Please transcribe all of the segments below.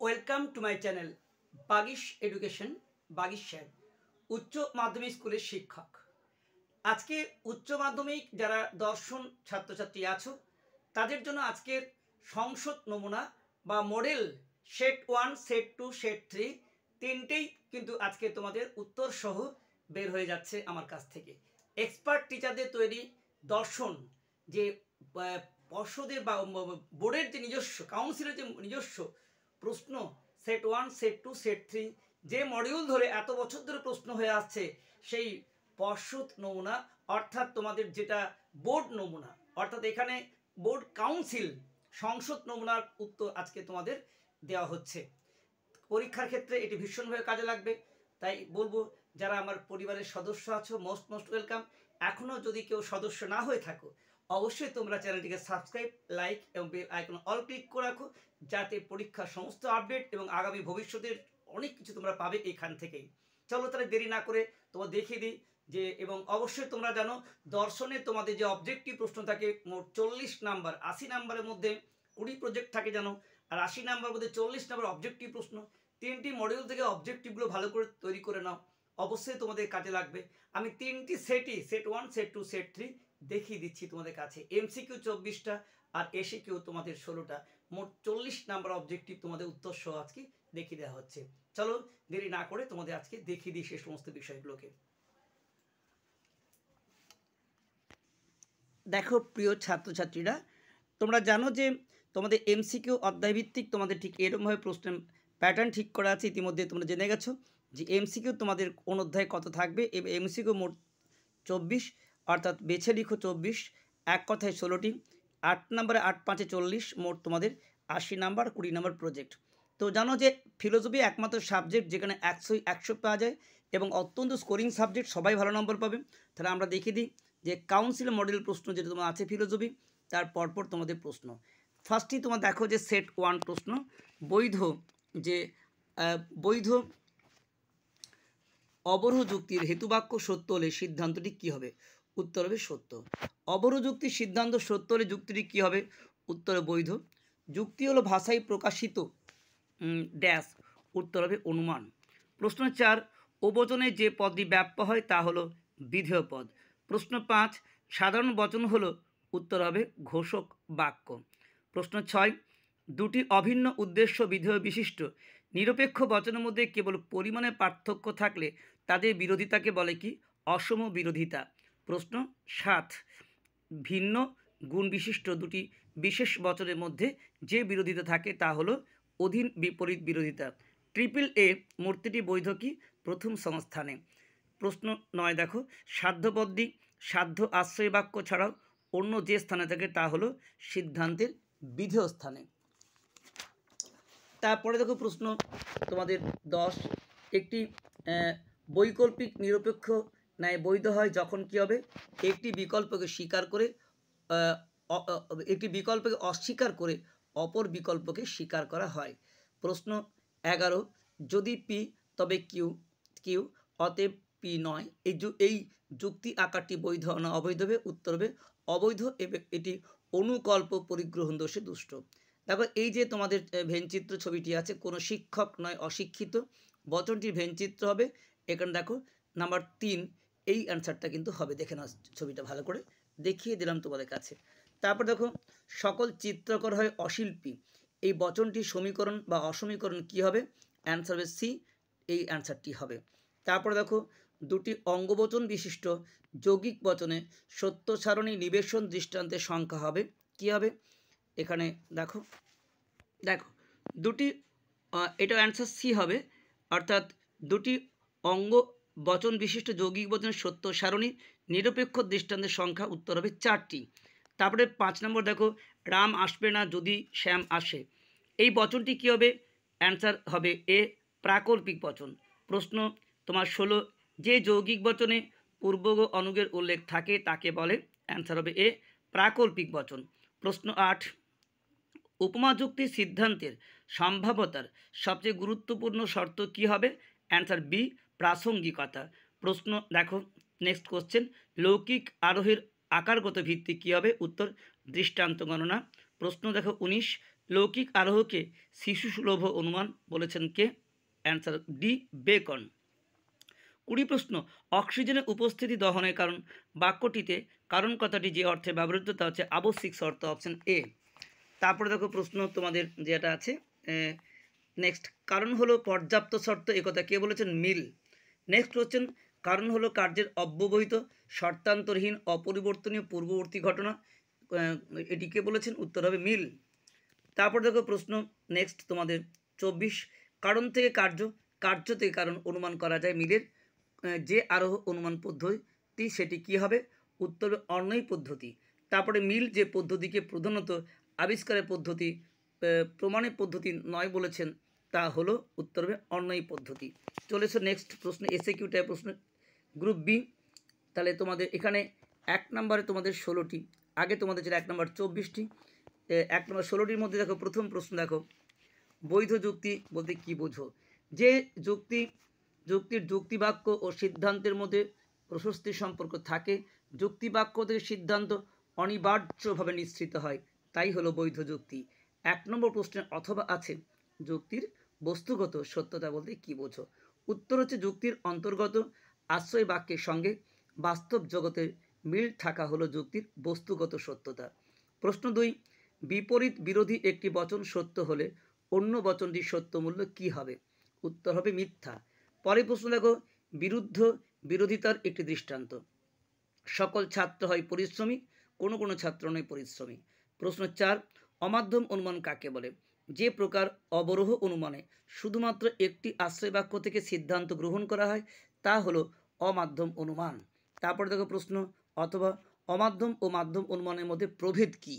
Welcome to my channel Bagish education. Bagish sir উচ্চ মাধ্যমিক স্কুলের শিক্ষক। আজকে উচ্চ মাধ্যমিক যারা দর্শন ছাত্রছাত্রী আছো তাদের জন্য আজকের সংসদ নমুনা বা মডেল সেট 1, সেট 2, সেট 3 তিনটেই কিন্তু আজকে তোমাদের উত্তর সহ বের হয়ে যাচ্ছে আমার কাছ থেকে। এক্সপার্ট টিচারদের তৈরি দর্শন যে পর্ষদের বা বোর্ডের যে নিজস্ব কাউন্সিলের যে নিজস্ব প্রশ্ন সেট 1, সেট 2, সেট 3 যে মডিউল ধরে এত বছর ধরে প্রশ্ন হয়ে আসছে সেই পর্ষদ নমুনা অর্থাৎ তোমাদের যেটা বোর্ড নমুনা অর্থাৎ এখানে বোর্ড কাউন্সিল সংসদ নমুনার উত্তর আজকে তোমাদের দেওয়া হচ্ছে। পরীক্ষার ক্ষেত্রে এটি ভীষণভাবে কাজে লাগবে, তাই বলবো যারা আমার পরিবারের সদস্য আছো মোস্ট ওয়েলকাম। এখনও যদি কেউ সদস্য না হয়ে থাকো অবশ্যই তোমরা চ্যানেলটিকে সাবস্ক্রাইব, লাইক এবং বেল আইকন অল ক্লিক করে রাখো, যাতে পরীক্ষার সমস্ত আপডেট এবং আগামী ভবিষ্যতের অনেক কিছু তোমরা পাবে এখান থেকেই। চলো তাহলে দেরি না করে তোমার দেখিয়ে দিই যে, এবং অবশ্যই তোমরা জানো দর্শনে তোমাদের যে অবজেক্টিভ প্রশ্ন থাকে মোট 40 নাম্বার, 80 নাম্বারের মধ্যে 20 প্রজেক্ট থাকে জানো, আর 80 নাম্বার মধ্যে 40 নাম্বার অবজেক্টিভ প্রশ্ন। তিনটি মডিউল থেকে অবজেক্টিভগুলো ভালো করে তৈরি করে নাও, অবশ্যই তোমাদের কাজে লাগবে। আমি তিনটি সেটই সেট 1, সেট 2, সেট 3 দেখিয়ে দিচ্ছি তোমাদের কাছে। এমসিকিউ 24টা আর এসিকিউ তোমাদের 16টা, মোট 40 নাম্বার অবজেক্টিভ তোমাদের উত্তর সহ আজকে দেখিয়ে দেওয়া হচ্ছে। চলো দেরি না করে তোমাদের আজকে দেখিয়ে দিই সেই সমস্ত বিষয়গুলোকে। দেখো প্রিয় ছাত্রছাত্রীরা, তোমরা জানো যে তোমাদের এমসিকিউ অধ্যায়ভিত্তিক তোমাদের ঠিক এরকমভাবে প্রশ্নের প্যাটার্ন ঠিক করা আছে। ইতিমধ্যে তোমরা জেনে গেছো যে এমসিকিউ তোমাদের কোন অধ্যায়ে কত থাকবে। এমসিকিউ মোট 24, অর্থাৎ বেছে লিখো 24, এক কথায় 16টি, 8 নম্বরে 8 5 40, মোট তোমাদের 80 নাম্বার, 20 নাম্বার প্রজেক্ট। তো জানো যে ফিলোসফি একমাত্র সাবজেক্ট যেখানে 100 পাওয়া যায় এবং অত্যন্ত স্কোরিং সাবজেক্ট, সবাই ভালো নম্বর পাবে। তাহলে আমরা দেখিয়ে দিই যে কাউন্সিল মডেল প্রশ্ন যেটা তোমার আছে ফিলোসফি, তার পরপর তোমাদের প্রশ্ন। ফার্স্টই তোমার দেখো যে সেট 1 প্রশ্ন, বৈধ অবরোহ যুক্তির হেতুবাক্য সত্য হলে সিদ্ধান্তটি কী হবে? উত্তর হবে সত্য। অবরোহ যুক্তির সিদ্ধান্ত সত্য হলে যুক্তিটি কী হবে? উত্তরে বৈধ। যুক্তি হলো ভাষায় প্রকাশিত ড্যাশ, উত্তর হবে অনুমান। প্রশ্ন 4, ওবচনে যে পদটি ব্যাপ্য হয় তা হলো বিধেয় পদ। প্রশ্ন 5, সাধারণ বচন হলো, উত্তর হবে ঘোষক বাক্য। প্রশ্ন 6, দুটি অভিন্ন উদ্দেশ্য বিধেয় বিশিষ্ট নিরপেক্ষ বচনের মধ্যে কেবল পরিমাণে পার্থক্য থাকলে তাদের বিরোধিতাকে বলে কি? অসম বিরোধিতা। প্রশ্ন 7, ভিন্ন গুণ বিশিষ্ট দুটি বিশেষ বচনের মধ্যে যে বিরোধিতা থাকে তা হলো অধীন বিপরীত বিরোধিতা। ট্রিপল এ মূর্তিটি বৈধ কি? প্রথম সংস্থানে। প্রশ্ন 9 দেখো, সাধ্যপদটি সাধ্য আশ্রয় বাক্য ছাড়াও অন্য যে স্থানে থাকে তা হলো সিদ্ধান্তের বিধেয় স্থানে। তারপরে দেখো প্রশ্ন তোমাদের 10, একটি বৈকল্পিক নিরপেক্ষ ন্যায় বৈধ হয় যখন কি হবে? একটি বিকল্পকে অস্বীকার করে অপর বিকল্পকে স্বীকার করা হয়। প্রশ্ন 11, যদি পি তবে কিউ অতএব পি নয়, এই যুক্তি আকারটি বৈধ না অবৈধ হবে? উত্তর হবে অবৈধ এবং এটি অনুকল্প পরিগ্রহণ দোষে দুষ্ট। দেখো এই যে তোমাদের ভেনচিত্র ছবিটি আছে, কোনো শিক্ষক নয় অশিক্ষিত, বচনটির ভেনচিত্র হবে। এখানে দেখো নাম্বার 3 এই অ্যান্সারটা কিন্তু হবে। দেখে নাও ছবিটা ভালো করে দেখিয়ে দিলাম তোমাদের কাছে। তারপর দেখো সকল চিত্রকর হয় অশিল্পী, এই বচনটির সমীকরণ বা অসমীকরণ কি হবে? অ্যান্সার হবে সি, এই অ্যান্সারটি হবে। তারপরে দেখো দুটি অঙ্গবচন বিশিষ্ট যৌগিক বচনে সত্য সারণী নিবেশন দৃষ্টান্তের সংখ্যা হবে কি হবে? এখানে দেখো দুটি, এটা অ্যান্সার সি হবে, অর্থাৎ দুটি অঙ্গ বচন বিশিষ্ট যৌগিক বচনের সত্য সারণী নিরপেক্ষ দৃষ্টান্তের সংখ্যা, উত্তর হবে 4টি। তারপরে 5 নম্বর দেখো, রাম আসবে না যদি শ্যাম আসে, এই বচনটি কী হবে? অ্যান্সার হবে এ, প্রাকল্পিক বচন। প্রশ্ন তোমার 16, যে যৌগিক বচনে পূর্বগ অনুগের উল্লেখ থাকে তাকে বলে? অ্যান্সার হবে এ, প্রাকল্পিক বচন। প্রশ্ন 8, উপমা যুক্তির সিদ্ধান্তের সম্ভাব্যতার সবচেয়ে গুরুত্বপূর্ণ শর্ত কি হবে? অ্যান্সার বি, প্রাসঙ্গিকতা। প্রশ্ন দেখো নেক্সট কোশ্চেন, লৌকিক আরোহের আকারগত ভিত্তি কী হবে? উত্তর দৃষ্টান্ত গণনা। প্রশ্ন দেখো 19, লৌকিক আরোহকে শিশু সুলভ অনুমান বলেছেন কে? Answer D, beacon. 20 প্রশ্ন, অক্সিজেনের উপস্থিতি দহনের কারণ। বাক্যটিতে কারণ কথাটি যে অর্থে ব্যবহৃত তা হচ্ছে আবশ্যিক শর্ত, অপশন এ। তারপরে দেখো প্রশ্ন তোমাদের যেটা আছে নেক্সট, কারণ হলো পর্যাপ্ত শর্ত, একথা কে বলেছেন? মিল। নেক্সট হচ্ছেন কারণ হলো কার্যের অব্যবহিত শর্তান্তরহীন অপরিবর্তনীয় পূর্ববর্তী ঘটনা, এটি কে বলেছেন? উত্তর হবে মিল। তারপর দেখো প্রশ্ন নেক্সট তোমাদের 24, কারণ থেকে কার্য, কার্য থেকে কারণ অনুমান করা যায় মিলের যে আরোহ অনুমান পদ্ধতি সেটি কি হবে? উত্তর অন্যই পদ্ধতি। তারপরে মিল যে পদ্ধতিকে প্রধানত আবিষ্কারের পদ্ধতি প্রমাণের পদ্ধতি নয় বলেছেন তা হলো উত্তর হবে অন্যই পদ্ধতি। চলে এসো নেক্সট প্রশ্ন, এসএ কিউ টাইপ প্রশ্ন, গ্রুপ বি। তাহলে তোমাদের এখানে 1 নম্বরে তোমাদের 16টি, আগে তোমাদের ছিল 1 নম্বর 24টি, 1 নম্বর 16টির মধ্যে দেখো প্রথম প্রশ্ন দেখো, বৈধ যুক্তি বলতে কি বোঝো? যে যুক্তির যুক্তিবাক্য ও সিদ্ধান্তের মধ্যে প্রশস্তি সম্পর্ক থাকে, যুক্তিবাক্য থেকে সিদ্ধান্ত অনিবার্যভাবে নিঃসৃত হয়, তাই হলো বৈধ যুক্তি। 1 নম্বর প্রশ্নের অথবা আছে, যুক্তির বস্তুগত সত্যতা বলতে কি বোঝো? উত্তর হচ্ছে যুক্তির অন্তর্গত আশ্রয় বাক্যের সঙ্গে বাস্তব জগতের মিল থাকা হলো যুক্তির বস্তুগত সত্যতা। প্রশ্ন 2, বিপরীত বিরোধী একটি বচন সত্য হলে অন্য বচনটির সত্য মূল্য কী হবে? উত্তর হবে মিথ্যা। পরে প্রশ্ন দেখো, বিরোধিতার একটি দৃষ্টান্ত। সকল ছাত্র হয় পরিশ্রমী, কোনো কোনো ছাত্র নয় পরিশ্রমী। প্রশ্ন 4, অমাধ্যম অনুমান কাকে বলে? যে প্রকার অবরোহ অনুমানে শুধুমাত্র একটি আশ্রয় বাক্য থেকে সিদ্ধান্ত গ্রহণ করা হয় তা হলো অমাধ্যম অনুমান। তারপর দেখো প্রশ্ন অথবা, অমাধ্যম ও মাধ্যম অনুমানের মধ্যে প্রভেদ কী?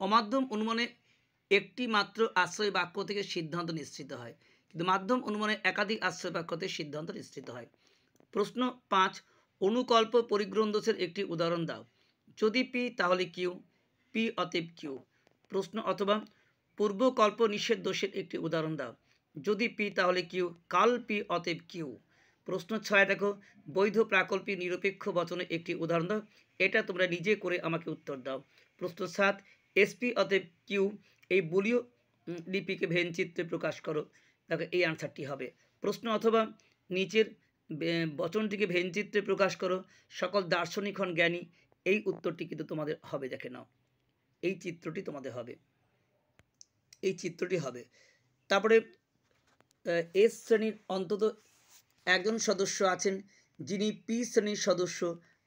অমাধ্যম অনুমানে একটি মাত্র আশ্রয় বাক্য থেকে সিদ্ধান্ত নিশ্চিত হয়, কিন্তু মাধ্যম অনুমানে একাধিক আশ্রয় বাক্য থেকে সিদ্ধান্ত নিশ্চিত হয়। প্রশ্ন 5, অনুকল্প পরিগ্রহণ দোষের একটি উদাহরণ দাও। যদি পি তাহলে কিউ, পি অতএব কিউ। প্রশ্ন অথবা, পূর্বকল্প নিষেধ দোষের একটি উদাহরণ দাও। যদি পি তাহলে কিউ, কাল পি অতএব কিউ। প্রশ্ন 6 দেখো, বৈধ প্রাকল্পিক নিরপেক্ষ বচনের একটি উদাহরণ দাও। এটা তোমরা নিজে করে আমাকে উত্তর দাও। প্রশ্ন 7, এসপি অতএব কিউ এই বুলীয় লিপিকে ভেনচিত্রে প্রকাশ করো। দেখো এই আনসারটি হবে। প্রশ্ন অথবা, নিচের বচনটিকে ভেনচিত্রে প্রকাশ করো, সকল দার্শনিক হন জ্ঞানী, এই উত্তরটি কিন্তু তোমাদের হবে। দেখে নাও, এই চিত্রটি তোমাদের হবে, এই চিত্রটি হবে। তারপরে এস শ্রেণীর অন্তত একজন সদস্য আছেন যিনি পি শ্রেণীর সদস্য,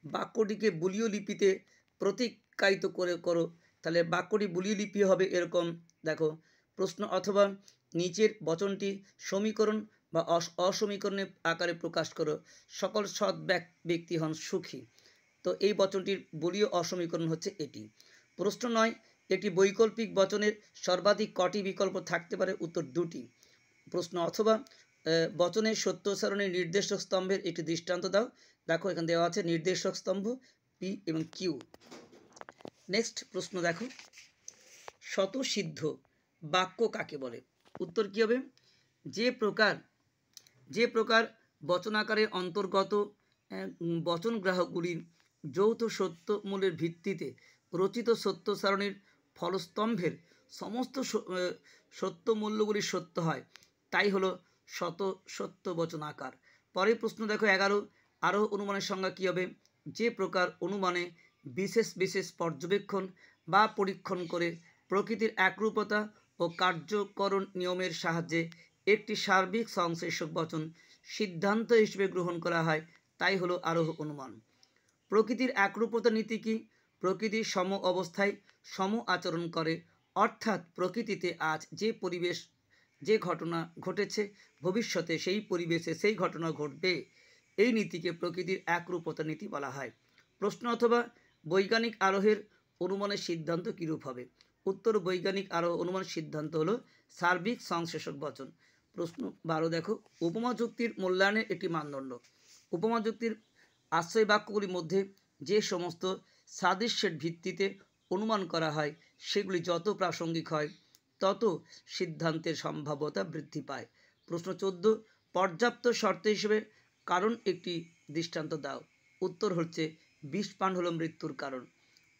বাক্যটিকে বুলীয় লিপিতে প্রতিকায়িত করো। তাহলে বাক্যটি বুলীয় লিপি হবে এরকম। দেখো প্রশ্ন অথবা, নিচের বচনটি সমীকরণ বা অসমীকরণের আকারে প্রকাশ করো, সকল সৎ ব্যক্তি হন সুখী। তো এই বচনটির বুলীয় অসমীকরণ হচ্ছে এটি। প্রশ্ন 9, একটি বৈকল্পিক বচনের সর্বাধিক কটি বিকল্প থাকতে পারে? উত্তর 2টি। প্রশ্ন অথবা, বচনের সত্য সারণীর নির্দেশক স্তম্ভের একটি দৃষ্টান্ত দাও। দেখো এখানে দেওয়া আছে নির্দেশক স্তম্ভ পি এবং কিউ। নেক্সট প্রশ্ন দেখো, স্বতঃসিদ্ধ বাক্য কাকে বলে? উত্তর কী হবে? যে প্রকার বচনাকারের অন্তর্গত বচন গ্রাহকগুলির যৌথ সত্য মূলের ভিত্তিতে রচিত সত্য সারণীর ফলস্তম্ভের সমস্ত সত্য মূল্যগুলি সত্য হয়, তাই হলো সত্য বচনাকার। পরের প্রশ্ন দেখো 11, আরোহ অনুমানের সংজ্ঞা কী হবে? যে প্রকার অনুমানে বিশেষ পর্যবেক্ষণ বা পরীক্ষণ করে প্রকৃতির একরূপতা ও কার্যকরণ নিয়মের সাহায্যে একটি সার্বিক সংশ্লেষক বচন সিদ্ধান্ত হিসেবে গ্রহণ করা হয়, তাই হলো আরোহ অনুমান। প্রকৃতির একরূপতা নীতি কি? প্রকৃতির সম অবস্থায় সম আচরণ করে, অর্থাৎ প্রকৃতিতে আজ যে পরিবেশ যে ঘটনা ঘটেছে ভবিষ্যতে সেই পরিবেশে সেই ঘটনা ঘটবে, এই নীতিকে প্রকৃতির একরূপতা নীতি বলা হয়। প্রশ্ন অথবা, বৈজ্ঞানিক আরোহের অনুমানের সিদ্ধান্ত কীরূপ হবে? উত্তর, বৈজ্ঞানিক আরোহ অনুমানের সিদ্ধান্ত হলো সার্বিক সংশ্লেষক বচন। প্রশ্ন 12 দেখো, উপমা যুক্তির মূল্যায়নের একটি মানদণ্ড। উপমা যুক্তির আশ্রয় বাক্যগুলির মধ্যে যে সমস্ত সাদৃশ্যের ভিত্তিতে অনুমান করা হয় সেগুলি যত প্রাসঙ্গিক হয় তত সিদ্ধান্তের সম্ভাব্যতা বৃদ্ধি পায়। প্রশ্ন 14, পর্যাপ্ত শর্ত হিসেবে কারণ একটি দৃষ্টান্ত দাও। উত্তর হচ্ছে বিষপান হলো মৃত্যুর কারণ।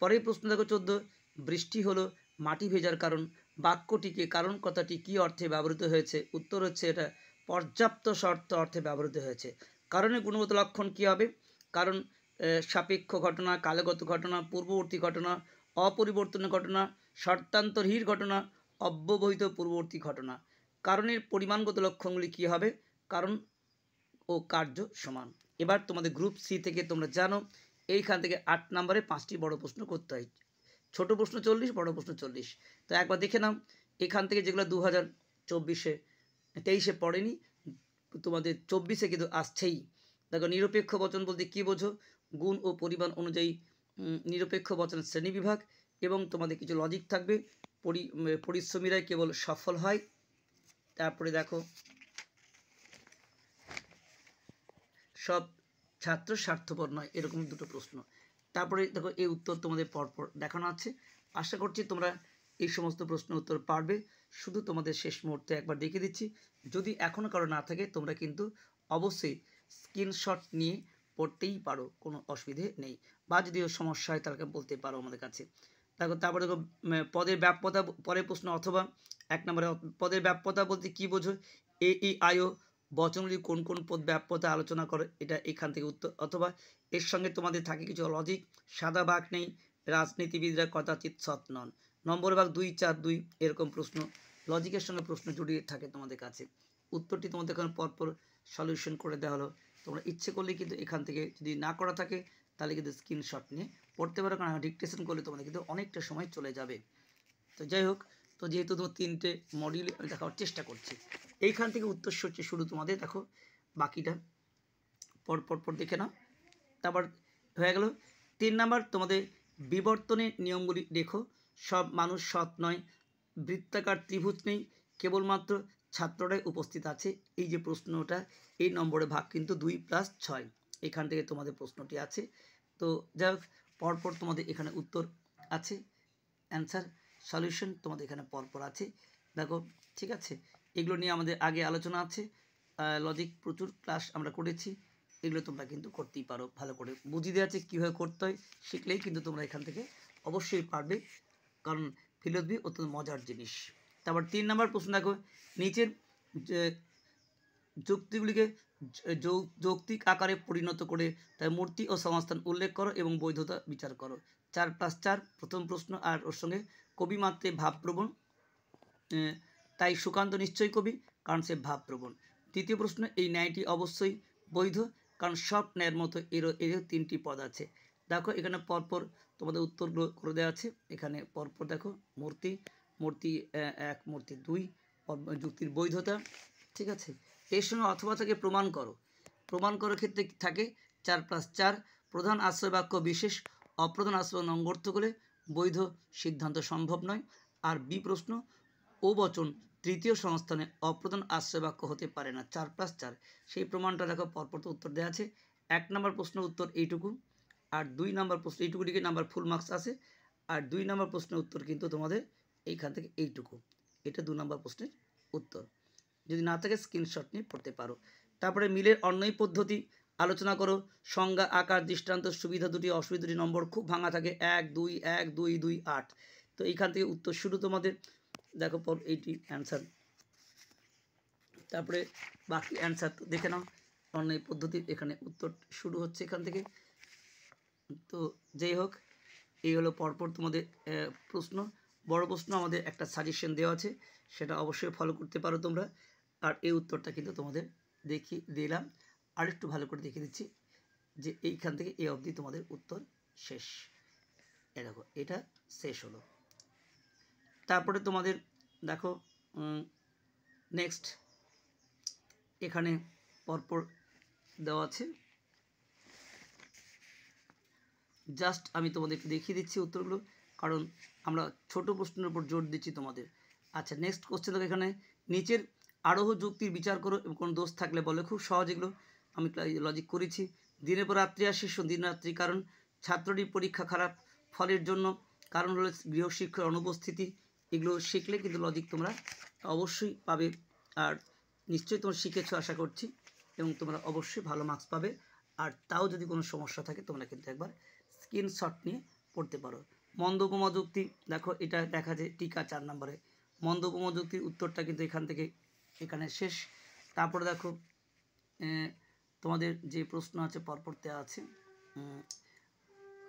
পরের প্রশ্ন দেখো 14, বৃষ্টি হলো মাটি ভেজার কারণ, বাক্যটিকে কারণ কথাটি কী অর্থে ব্যবহৃত হয়েছে? উত্তর হচ্ছে এটা পর্যাপ্ত শর্ত অর্থে ব্যবহৃত হয়েছে। কারণের গুণগত লক্ষণ কী হবে? কারণ সাপেক্ষ ঘটনা, কালগত ঘটনা, পূর্ববর্তী ঘটনা, অপরিবর্তনীয় ঘটনা, শর্তান্তরহীন ঘটনা, অব্যবহিত পূর্ববর্তী ঘটনা। কারণের পরিমাণগত লক্ষণগুলি কী হবে? কারণ ও কার্য সমান। এবার তোমাদের গ্রুপ সি থেকে তোমরা জানো এইখান থেকে 8 নম্বরে 5টি বড় প্রশ্ন করতে হয়। ছোট প্রশ্ন 40, বড় প্রশ্ন 40। তো একবার দেখে নাও এখান থেকে যেগুলো 2024-এ 23-এ পড়েনি, তোমাদের 24-এ কিন্তু আসছেই। দেখো নিরপেক্ষ বচন বলতে কী বোঝো? গুণ ও পরিমাণ অনুযায়ী নিরপেক্ষ বচনের শ্রেণীবিভাগ, এবং তোমাদের কিছু লজিক থাকবে। পরিশ্রমীরাই কেবল সফল হয়। তারপরে দেখো সব ছাত্র স্বার্থপর নয়, এরকম দুটো প্রশ্ন। তারপরে দেখো এই উত্তর তোমাদের পরপর দেখানো আছে। আশা করছি তোমরা এই সমস্ত প্রশ্নের উত্তর পারবে। শুধু তোমাদের শেষ মুহূর্তে একবার দেখে দিচ্ছি, যদি এখনও কারো না থাকে তোমরা কিন্তু অবশ্যই স্ক্রিনশট নিয়ে পড়তেই পারো, কোনো অসুবিধে নেই। বা যদি সমস্যা হয় তাহলে বলতে পারো আমাদের কাছে। দেখো তারপরে দেখো পদের ব্যাপ্যতা, পরের প্রশ্ন। অথবা 1 নম্বরে পদের ব্যাপ্যতা বলতে কী বোঝো? AEIO বচনগুলি কোন কোন পদ ব্যাপ্যতা আলোচনা করে, এটা এখান থেকে উত্তর। অথবা এর সঙ্গে তোমাদের থাকে কিছু লজিক। সাদা বাঘ নেই, রাজনীতিবিদরা কদাচিৎ সৎ নন। নম্বর ভাগ 2, 4, 2 এরকম প্রশ্ন লজিকের সঙ্গে প্রশ্ন জড়িয়ে থাকে তোমাদের কাছে। উত্তরটি তোমাদের এখানে পরপর সলিউশন করে দেওয়া হলো। তোমরা ইচ্ছে করলে কিন্তু এখান থেকে যদি না করা থাকে তাহলে কিন্তু স্ক্রিনশট নিয়ে পড়তে পারো, কারণ ডিকটেশন করলে তোমাদের কিন্তু অনেকটা সময় চলে যাবে। তো যাই হোক, তো যেহেতু তোমার 3টে মডিউল দেখার চেষ্টা করছি, এইখান থেকে উত্তর হচ্ছে শুরু তোমাদের। দেখো বাকিটা পর দেখে নাও। তারপর হয়ে গেল 3 নাম্বার তোমাদের বিবর্তনের নিয়মগুলি দেখো। সব মানুষ সৎ নয়, বৃত্তাকার ত্রিভুজ নেই, কেবলমাত্র ছাত্ররাই উপস্থিত আছে। এই যে প্রশ্নটা, এই নম্বরে ভাগ কিন্তু 2 + 6, এখান থেকে তোমাদের প্রশ্নটি আছে। তো যাই হোক, পরপর তোমাদের এখানে উত্তর আছে, অ্যান্সার সলিউশন তোমাদের এখানে পরপর আছে। দেখো ঠিক আছে, এগুলো নিয়ে আমাদের আগে আলোচনা আছে। লজিক প্রচুর ক্লাস আমরা করেছি, এগুলো তোমরা কিন্তু করতেই পারো। ভালো করে বুঝিয়ে দেওয়া আছে কীভাবে করতে হয়, শিখলেই কিন্তু তোমরা এখান থেকে অবশ্যই পারবে, কারণ ফিলোসফি অত্যন্ত মজার জিনিস। তারপর 3 নম্বর প্রশ্ন দেখো, নিচের যুক্তিগুলিকে যৌক্তিক আকারে পরিণত করে তার মূর্তি ও সমাস্থান উল্লেখ করো এবং বৈধতা বিচার করো। 4 + 4 প্রথম প্রশ্ন। আর ওর সঙ্গে কবি মাত্রে ভাবপ্রবণ, তাই সুকান্ত নিশ্চয়ই কবি, কারণ সে ভাবপ্রবণ। তৃতীয় প্রশ্ন, এই ন্যায়টি অবশ্যই বৈধ, কারণ সব ন্যায়ের মতো এরও 3টি পদ আছে। দেখো এখানে পরপর তোমাদের উত্তরগুলো করে দেওয়া আছে। এখানে পরপর দেখো মূর্তি 1, মূর্তি 2, যুক্তির বৈধতা, ঠিক আছে। এর সঙ্গে অথবা থেকে প্রমাণ করো। প্রমাণ করার ক্ষেত্রে থাকে 4 + 4, প্রধান আশ্রয় বাক্য বিশেষ অপ্রধান আশ্রয় অর্থ করে বৈধ সিদ্ধান্ত সম্ভব নয়। আর বি প্রশ্ন, ও বচন তৃতীয় সংস্থানে অপ্রধান আশ্রয় বাক্য হতে পারে না। 4 + 4 সেই প্রমাণটা দেখো পরপর উত্তর দেওয়া আছে। 1 নম্বর প্রশ্ন উত্তর এইটুকু, আর 2 নম্বর প্রশ্ন এইটুকুটিকে নাম্বার ফুল মার্কস আছে। আর 2 নম্বর প্রশ্নের উত্তর কিন্তু তোমাদের এইখান থেকে এইটুকু, এটা 2 নম্বর প্রশ্নের উত্তর। যদি না থাকে স্ক্রিনশট নিয়ে পড়তে পারো। তারপরে মিলের অন্যই পদ্ধতি আলোচনা করো। সংজ্ঞা, আকার, দৃষ্টান্ত, সুবিধা দুটি, অসুবিধা দুটি, নম্বর খুব ভাঙা থাকে 1, 2, 1, 2, 2, 8। তো এইখান থেকে উত্তর শুরু তোমাদের। দেখো পর এইটি অ্যান্সার। তারপরে বাকি অ্যান্সার দেখে নাও। অন্যই পদ্ধতির এখানে উত্তর শুরু হচ্ছে এখান থেকে। তো যাই হোক, এই হলো পরপর তোমাদের প্রশ্ন। বড় প্রশ্ন আমাদের একটা সাজেশন দেওয়া আছে, সেটা অবশ্যই ফলো করতে পারো তোমরা। আর এই উত্তরটা কিন্তু তোমাদের দেখিয়ে দিলাম, আর একটু ভালো করে দেখিয়ে দিচ্ছি যে এইখান থেকে এই অবধি তোমাদের উত্তর শেষ। এই দেখো এটা শেষ হলো। তারপরে তোমাদের দেখো নেক্সট এখানে পরপর দেওয়া আছে, জাস্ট আমি তোমাদেরকে দেখিয়ে দিচ্ছি উত্তরগুলো, কারণ আমরা ছোট প্রশ্নের উপর জোর দিচ্ছি তোমাদের। আচ্ছা নেক্সট কোশ্চেন দেখো, এখানে নিচের আরোহ যুক্তির বিচার করো এবং কোনো দোষ থাকলে বলে। খুব সহজ এগুলো, আমি লজিক করেছি। দিনের পর রাত্রি আসে, দিন রাত্রি কারণ, ছাত্রটির পরীক্ষা খারাপ ফলের জন্য, কারণ হলো গৃহশিক্ষার অনুপস্থিতি। এগুলো শিখলে কিন্তু লজিক তোমরা অবশ্যই পাবে, আর নিশ্চয়ই তোমরা শিখেছো আশা করছি, এবং তোমরা অবশ্যই ভালো মার্কস পাবে। আর তাও যদি কোনো সমস্যা থাকে তোমরা কিন্তু একবার স্ক্রিনশট নিয়ে পড়তে পারো। মন্দ উপমা যুক্তি, দেখো এটা দেখা যায় টিকা 4 নম্বরে। মন্দ উপমা যুক্তির উত্তরটা কিন্তু এখান থেকে এখানে শেষ। তারপরে দেখো তোমাদের যে প্রশ্ন আছে পরপর দেওয়া আছে।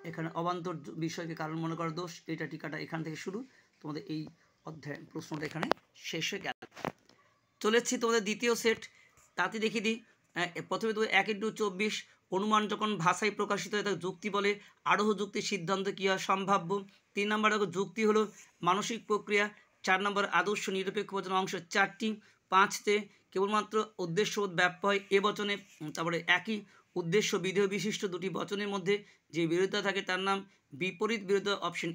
এখানে অবান্তর বিষয়কে কারণ মনে করা দোষ, এটা টিকাটা এখান থেকে শুরু, তোমাদের এই অধ্যায় প্রশ্নটা এখানে শেষ হয়ে গেল। চলেছি তোমাদের দ্বিতীয় সেট, তাতে দেখিয়ে দিই। প্রথমে তো 1x24 অনুমান যখন ভাষায় প্রকাশিত হয় তাকে যুক্তি বলে। আরোহ যুক্তির সিদ্ধান্ত কী হয়? সম্ভাব্য। 3 নম্বর দেখো যুক্তি হলো মানসিক প্রক্রিয়া। 4 নম্বর আদর্শ নিরপেক্ষ বচন অংশ 4টি। 5তে কেবলমাত্র উদ্দেশ্যবোধ ব্যাপ্য হয় এ বচনে। তারপরে একই উদ্দেশ্য বিধেয় বিশিষ্ট দুটি বচনের মধ্যে যে বিরোধিতা থাকে তার নাম বিপরীত বিরোধী, অপশন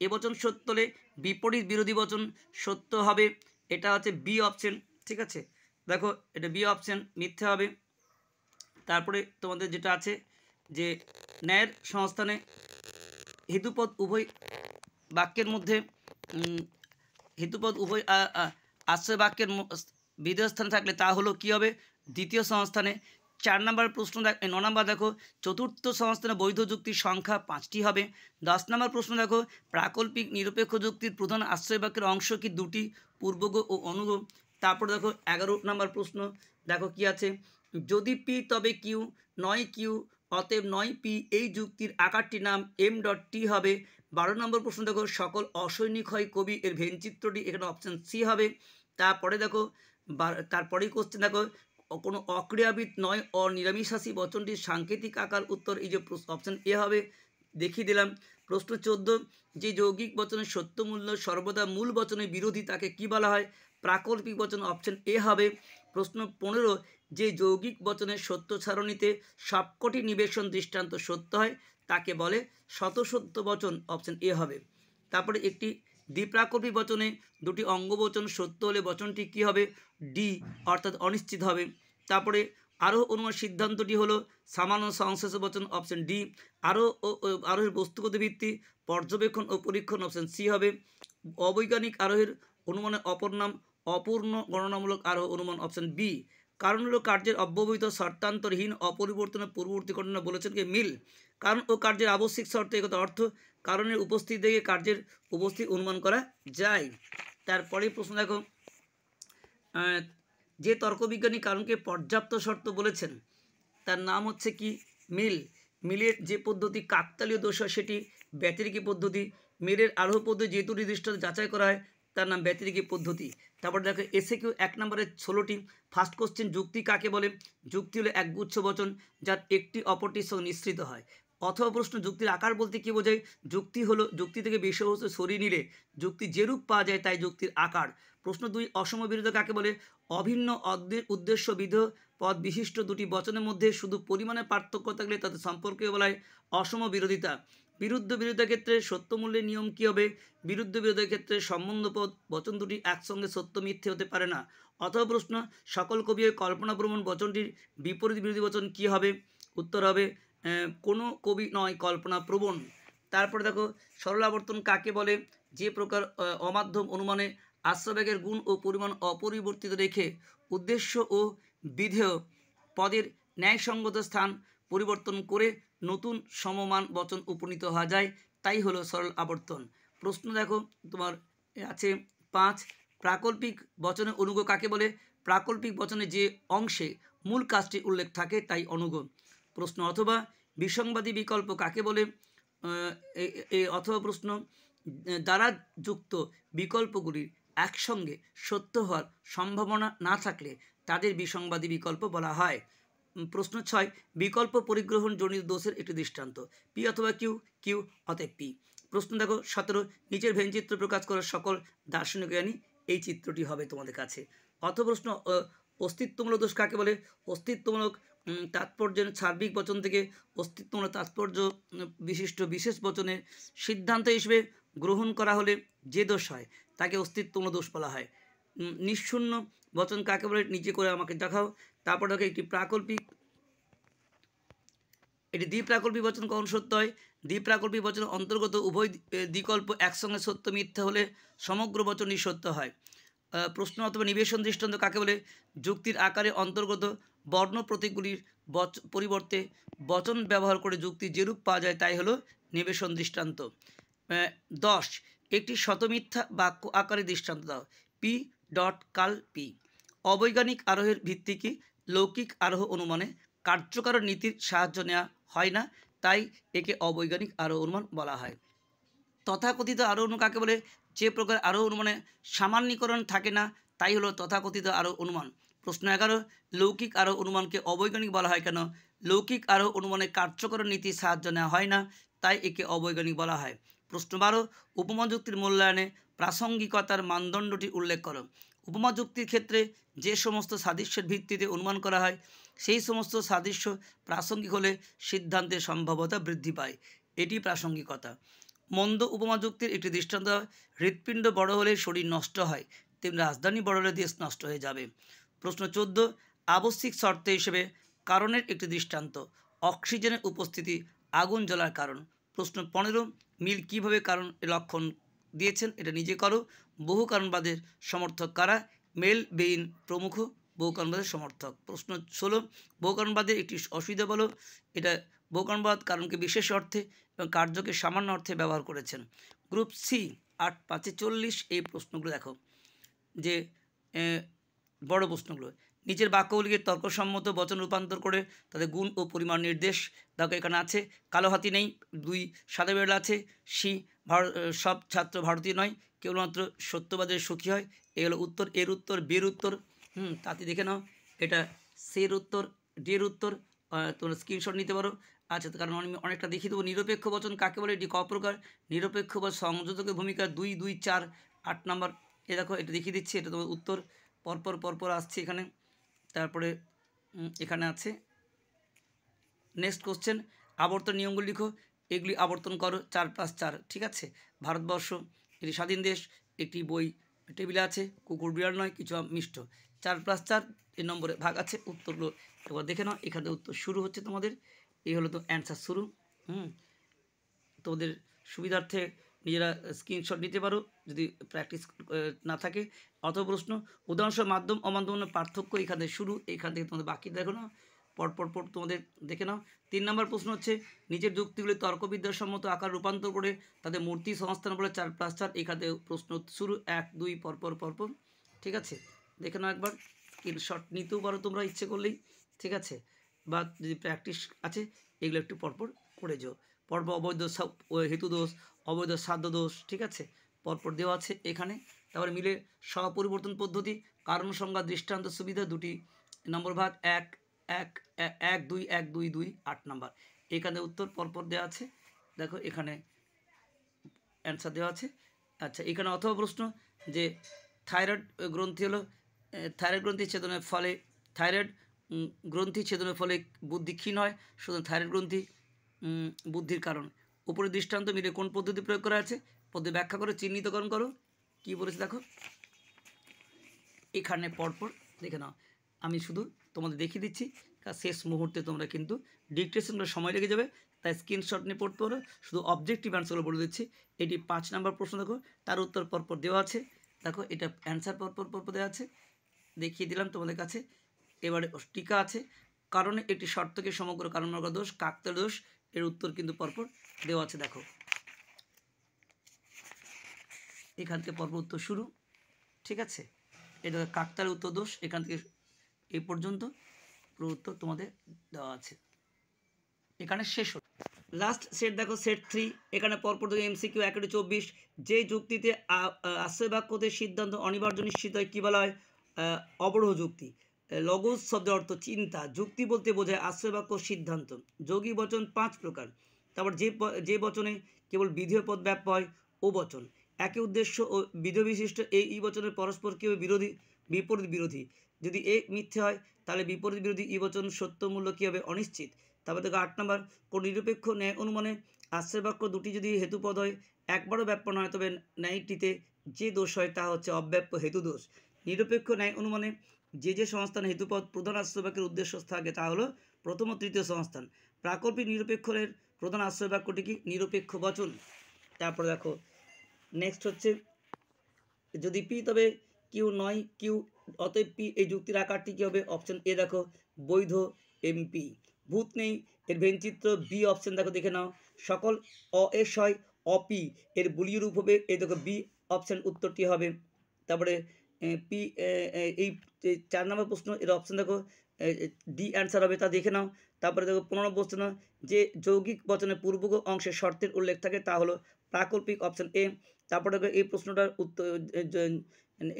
এ বচন সত্য হলে বিপরীত বিরোধী বচন সত্য হবে, এটা হচ্ছে বি অপশন। ঠিক আছে, দেখো এটা বি অপশন মিথ্যে হবে। তারপরে তোমাদের যেটা আছে যে ন্যায়ের সংস্থানে হেতুপদ উভয় বাক্যের মধ্যে হেতুপদ উভয় আশ্রয় বাক্যের বিধেয় স্থানে থাকলে তা হলো কী হবে? দ্বিতীয় সংস্থানে। 4 নম্বর প্রশ্ন 9 নম্বর দেখো চতুর্থ সংস্থানে বৈধ যুক্তির সংখ্যা 5টি হবে। 10 নম্বর প্রশ্ন দেখো প্রাকল্পিক নিরপেক্ষ যুক্তির প্রধান আশ্রয় বাক্যের অংশ কি? 2টি, পূর্বগ ও অনুগ। তারপর দেখো 11 নম্বর প্রশ্ন দেখো কি আছে, যদি পি তবে কিউ, নয় কিউ অতএব নয় পি, এই যুক্তির আকারটির নাম m.t হবে। 12 নম্বর প্রশ্ন দেখো সকল অসৈনিক হয় কবি, এর ভেনচিত্রটি এখানে অপশান সি হবে। তারপরে দেখো তারপরেই কোশ্চেন দেখো কোনো অক্রিয়াবিদ নয় অনিরামিষাসী বচনটির সাংকেতিক আকার, উত্তর এই যে অপশান এ হবে, দেখিয়ে দিলাম। প্রশ্ন 14, যে যৌগিক বচনের সত্যমূল্য সর্বদা মূল বচনের বিরোধী তাকে কি বলা হয়? প্রাকল্পিক বচন, অপশান এ হবে। প্রশ্ন 15, যে যৌগিক বচনের সত্য সারণীতে সবকটি নিবেশন দৃষ্টান্ত সত্য হয় তাকে বলে শতসত্য বচন, অপশান এ হবে। তারপরে একটি দ্বিপ্রাকল্পিক বচনে দুটি অঙ্গবচন সত্য হলে বচনটি কী হবে? ডি অর্থাৎ অনিশ্চিত হবে। তারপরে আরোহ অনুমান সিদ্ধান্তটি হলো সামান্য সংশ্লেষ বচন, অপশান ডি। আরোহের বস্তুগত ভিত্তি পর্যবেক্ষণ ও পরীক্ষণ, অপশান সি হবে। অবৈজ্ঞানিক আরোহের অনুমানের অপর নাম অপূর্ণ গণনামূলক আরোহ অনুমান, অপশান বি। কারণ হলো কার্যের অব্যবহিত শর্তান্তরহীন অপরিবর্তনের পূর্ববর্তী ঘটনা বলেছেন কি? মিল। কারণ ও কার্যের আবশ্যিক শর্ত একথা অর্থ কারণের উপস্থিতি থেকে কার্যের উপস্থিতি অনুমান করা যায়। তারপরে প্রশ্ন দেখো যে তর্কবিজ্ঞানী কারণকে পর্যাপ্ত শর্ত বলেছেন তার নাম হচ্ছে কি? মিল। মিলের যে পদ্ধতি কাকতালীয় দোষ হয় সেটি ব্যতিরেকি পদ্ধতি। মিলের আরোহ পদ্ধতি যেহেতু দৃষ্টান্ত যাচাই করা হয় তার নাম ব্যতিরেকি পদ্ধতি। তারপর দেখো এসএকিউ 1 নম্বরে 16টি। ফার্স্ট কোশ্চেন যুক্তি কাকে বলে? যুক্তি হলো একগুচ্ছ বচন যার একটি অপরটির সঙ্গে নিঃসৃত হয়। অথবা প্রশ্ন যুক্তির আকার বলতে কী বোঝায়? যুক্তি হলো যুক্তি থেকে বিষয়বস্তু সরিয়ে নিলে যুক্তি যেরূপ পাওয়া যায় তাই যুক্তির আকার। প্রশ্ন 2, অসম বিরোধ কাকে বলে? অভিন্ন উদ্দেশ্য বিধেয় পদ বিশিষ্ট দুটি বচনের মধ্যে শুধু পরিমাণে পার্থক্য থাকলে তাদের সম্পর্কে বলা হয় অসম বিরোধিতা। বিরুদ্ধ বিরোধিতার ক্ষেত্রে সত্যমূল্যের নিয়ম কী হবে? বিরুদ্ধ বিরোধের ক্ষেত্রে সম্বন্ধপদ বচন দুটি একসঙ্গে সত্য মিথ্যে হতে পারে না। অথবা প্রশ্ন সকল কবির কল্পনাপ্রবণ বচনটির বিপরীত বিরোধী বচন কী হবে? উত্তর হবে কোনো কবি নয় কল্পনাপ্রবণ। তারপরে দেখো সরলাবর্তন কাকে বলে? যে প্রকার অমাধ্যম অনুমানে আশ্রয়বেগের গুণ ও পরিমাণ অপরিবর্তিত রেখে উদ্দেশ্য ও বিধেয় পদের ন্যায়সঙ্গত স্থান পরিবর্তন করে নতুন সমমান বচন উপনীত হওয়া যায় তাই হলো সরল আবর্তন। প্রশ্ন দেখো তোমার আছে 5, প্রাকল্পিক বচনে অনুগ কাকে বলে? প্রাকল্পিক বচনে যে অংশে মূল কাজটি উল্লেখ থাকে তাই অনুগ। প্রশ্ন অথবা বিসংবাদী বিকল্প কাকে বলে? অথবা প্রশ্ন দ্বারা যুক্ত বিকল্পগুলির একসঙ্গে সত্য হওয়ার সম্ভাবনা না থাকলে তাদের বিসংবাদী বিকল্প বলা হয়। প্রশ্ন 6, বিকল্প পরিগ্রহণ জনিত দোষের একটি দৃষ্টান্ত। পি অথবা কিউ, কিউ অতএব পি। প্রশ্ন দেখো 17, নিচের ভেনচিত্র প্রকাশ করার সকল দার্শনিক জ্ঞানী, এই চিত্রটি হবে তোমাদের কাছে। অথবা প্রশ্ন অস্তিত্বমূলক দোষ কাকে বলে? অস্তিত্বমূলক তাৎপর্যের সার্বিক বচন থেকে অস্তিত্বমূলক তাৎপর্য বিশিষ্ট বিশেষ বচনের সিদ্ধান্ত হিসেবে গ্রহণ করা হলে যে দোষ হয় তাকে অস্তিত্বমূলক দোষ বলা হয়। নিঃশূন্য বচন কাকে বলে? নিচে করে আমাকে দেখাও। তারপর দেখো একটি প্রাকল্পিক, এটি দ্বিপ্রাকল্পিক বচন কখন সত্য হয়? দ্বিপ্রাকল্পিক বচনের অন্তর্গত উভয় বিকল্প একসঙ্গে সত্য মিথ্যা হলে সমগ্র বচনই সত্য হয়। প্রশ্ন অথবা নিবেশন দৃষ্টান্ত কাকে বলে? যুক্তির আকারে অন্তর্গত বর্ণ প্রতীকগুলির পরিবর্তে বচন ব্যবহার করে যুক্তি যেরূপ পাওয়া যায় তাই হলো নিবেশন দৃষ্টান্ত। 10 একটি শতমিথ্যা বাক্য আকারে দৃষ্টান্ত দাও। পি ডট কাল পি। অবৈজ্ঞানিক আরোহের ভিত্তি কি? লৌকিক আরোহ অনুমানে কার্যকারণ নীতির সাহায্য নেওয়া হয় না, তাই একে অবৈজ্ঞানিক আরোহ অনুমান বলা হয়। তথাকথিত আরোহ অনুমান কাকে বলে? যে প্রকার আরোহ অনুমানে সামান্যীকরণ থাকে না, তাই হলো তথাকথিত আরোহ অনুমান। প্রশ্ন 11 লৌকিক আরোহ অনুমানকে অবৈজ্ঞানিক বলা হয় কেন? লৌকিক আরোহ অনুমানে কার্যকরণ নীতির সাহায্য নেওয়া হয় না, তাই একে অবৈজ্ঞানিক বলা হয়। প্রশ্ন 12 উপমা যুক্তির মূল্যায়নে প্রাসঙ্গিকতার মানদণ্ডটি উল্লেখ করো। উপমা যুক্তির ক্ষেত্রে যে সমস্ত সাদৃশ্যের ভিত্তিতে অনুমান করা হয়, সেই সমস্ত সাদৃশ্য প্রাসঙ্গিক হলে সিদ্ধান্তের সম্ভাব্যতা বৃদ্ধি পায়, এটি প্রাসঙ্গিকতা। মন্দ উপমা যুক্তির একটি দৃষ্টান্ত, হৃৎপিণ্ড বড় হলে শরীর নষ্ট হয়, তেমনি রাজধানী বড় হলে দেশ নষ্ট হয়ে যাবে। প্রশ্ন 14 আবশ্যিক শর্ত হিসেবে কারণের একটি দৃষ্টান্ত, অক্সিজেনের উপস্থিতি আগুন জ্বলার কারণ। প্রশ্ন 15 মিল কীভাবে কারণ লক্ষণ দিয়েছেন, এটা নিজে করো। বহু কারণবাদের সমর্থক কারা? মেল বেইন প্রমুখ বহু কারণবাদের সমর্থক। প্রশ্ন 16 বহু কারণবাদের একটি অসুবিধা বলো। এটা বহু কারণবাদ কারণকে বিশেষ অর্থে এবং কার্যকে সামান্য অর্থে ব্যবহার করেছেন। গ্রুপ সি 8×5=40 এই প্রশ্নগুলো দেখো, যে বড় প্রশ্নগুলো। নিচের বাক্যগুলিকে তর্কসম্মত বচন রূপান্তর করে তাদের গুণ ও পরিমাণ নির্দেশ দেখো। এখানে আছে কালো হাতি নেই, 2 সাদা বিড়াল আছে, সি সব ছাত্র ভারতীয় নয়, কেবলমাত্র সত্যবাদের সুখী হয়। এ হলো উত্তর। এর উত্তর, বিয়ের উত্তর। তাতে দেখে নাও, এটা সের উত্তর, ডিয়ের উত্তর। তোমরা স্ক্রিনশট নিতে পারো। আচ্ছা, কারণ আমি অনেকটা দেখিয়ে দেবো। নিরপেক্ষ বচন কাকে বলে? এটি ক প্রকার? নিরপেক্ষ বা সংযোজকের ভূমিকা 2, 2, 4, 8 নম্বর। এ দেখো, এটা দেখিয়ে দিচ্ছি, এটা তোমার উত্তর পরপর আসছে এখানে। তারপরে এখানে আছে নেক্সট কোশ্চেন, আবর্তন নিয়মগুলি লিখো। এগুলি আবর্তন করো 4+4, ঠিক আছে। ভারতবর্ষ এটি স্বাধীন দেশ, একটি বই টেবিলে আছে, কুকুর বিড়াল নয়, কিছু মিষ্ট। 4+4 এই নম্বরে ভাগ আছে। উত্তরগুলো এবার দেখে নাও। এখানে উত্তর শুরু হচ্ছে তোমাদের। এই হলো তো অ্যান্সার শুরু। তোমাদের সুবিধার্থে নিজেরা স্ক্রিনশট নিতে পারো যদি প্র্যাকটিস না থাকে। অথবা প্রশ্ন উদাহরণস্বরূপ মাধ্যম অমাধ্যমের পার্থক্য এখানে শুরু, এখান থেকে তোমাদের বাকি দেখো না, পর তোমাদের দেখে নাও। 3 নম্বর প্রশ্ন হচ্ছে নিচের যুক্তিগুলি তর্কবিদ্যার সম্মত আকার রূপান্তর করে তাদের মূর্তি সংস্থান বলে 4+4। এখানে প্রশ্ন শুরু 1, 2 পরপর, ঠিক আছে। দেখে নাও একবার, স্ক্রিনশট নিতেও পারো তোমরা ইচ্ছে করলেই, ঠিক আছে। বা যদি প্র্যাকটিস আছে এগুলো একটু পরপর করে যাও। পরপর অবৈধ হেতু দোষ, অবৈধ সাধ্য দোষ, ঠিক আছে, পরপর দেওয়া আছে এখানে। তারপরে মিলে স্বপরিবর্তন পদ্ধতি, কারণ সংজ্ঞা, দৃষ্টান্ত, সুবিধা, 2টি নম্বর ভাগ, 1, 1, 1, 2, 1, 2, 2, 8 নম্বর। এখানে উত্তর পরপর দেওয়া আছে, দেখো এখানে অ্যান্সার দেওয়া আছে। আচ্ছা, এখানে অথবা প্রশ্ন যে থাইরয়েড গ্রন্থি হলো, থাইরয়েড গ্রন্থি ছেদনের ফলে গ্রন্থি ছেদনের ফলে বুদ্ধি ক্ষীণ হয়, সুতরাং থাইরয়েড গ্রন্থি বুদ্ধির কারণ। উপরে দৃষ্টান্ত মিলে কোন পদ্ধতি প্রয়োগ করা আছে? পদ্ধতি ব্যাখ্যা করে চিহ্নিতকরণ করো। কি বলেছে দেখো এখানে পরপর দেখে নাও। আমি শুধু তোমাদের দেখিয়ে দিচ্ছি, শেষ মুহূর্তে তোমরা কিন্তু ডিকটেশনগুলো সময় লেগে যাবে, তাই স্ক্রিনশট নিয়ে পড়তে পারো। শুধু অবজেক্টিভ অ্যান্সারগুলো বলে দিচ্ছি। এটি 5 নম্বর প্রশ্ন, দেখো তার উত্তর পরপর দেওয়া আছে। দেখো এটা অ্যান্সার পরপর দেওয়া আছে, দেখিয়ে দিলাম তোমাদের কাছে। এবারে টিকা আছে, কারণে একটি শর্তকে সমগ্র কারণ মার্কা দোষ, কাকতালীয় দোষ। এর উত্তর কিন্তু পরপর দেওয়া আছে, দেখো এখান থেকে পরপর উত্তর শুরু, ঠিক আছে। এটা কাকতালীয় উত্তর দোষ, এখান থেকে এই পর্যন্ত পুরো উত্তর তোমাদের দেওয়া আছে। এখানে শেষ হল। লাস্ট সেট দেখো, সেট 3। এখানে পরপর MCQ 1-24। যে যুক্তিতে আশ্রয় বাক্যতে সিদ্ধান্ত অনিবার্য নিশ্চিত হয় কী বলা হয়? অবরোহ যুক্তি। লগোস শব্দের অর্থ চিন্তা। যুক্তি বলতে বোঝায় আশ্রয় বাক্য, সিদ্ধান্ত। যৌগিক বচন 5 প্রকার। তারপর যে বচনে কেবল বিধেয় পদ ব্যাপ্য হয় ও বচন। একই উদ্দেশ্য ও বিধেয় বিশিষ্ট এই বচনের পরস্পর কেউ বিপরীত বিরোধী। যদি এ মিথ্যে হয় তাহলে বিপরীত বিরোধী ই বচন সত্য মূল্য কী হবে? অনিশ্চিত। তারপর দেখো 8 নম্বর, কোন নিরপেক্ষ ন্যায় অনুমানে আশ্রয় বাক্য দুটি যদি হেতুপদ হয় একবারও ব্যাপ্য নয়, তবে ন্যায়টিতে যে দোষ হয় তা হচ্ছে অব্যাপ্য হেতু দোষ। নিরপেক্ষ ন্যায় অনুমানে যে সংস্থান হেতুপদ প্রধান আশ্রয় বাক্যের উদ্দেশ্য থাকে তা হলো প্রথম ও তৃতীয় সংস্থান। প্রাকল্পিক নিরপেক্ষের প্রধান আশ্রয় বাক্যটি কি? নিরপেক্ষ বচন। তারপর দেখো নেক্সট হচ্ছে যদি পি তবে কিউ নয় কিউ, অতএব পি, এই যুক্তির আকারটি কী হবে? অপশন এ দেখো বৈধ এমপি। ভূত নেই, এর ভেনচিত্র বি অপশন দেখো, দেখে নাও। সকল অএস হয়, অপি এর বুলীয় রূপ হবে, এই দেখো বি অপশান উত্তরটি হবে। তারপরে পি এই 4 নম্বর প্রশ্ন, এর অপশান দেখো ডি অ্যান্সার হবে, তা দেখে নাও। তারপরে দেখো 15 নম্বর প্রশ্ন, যে যৌগিক বচনের পূর্বক অংশে শর্তের উল্লেখ থাকে তা হলো প্রাকল্পিক, অপশান এ। তারপরে দেখো এই প্রশ্নটার উত্তর,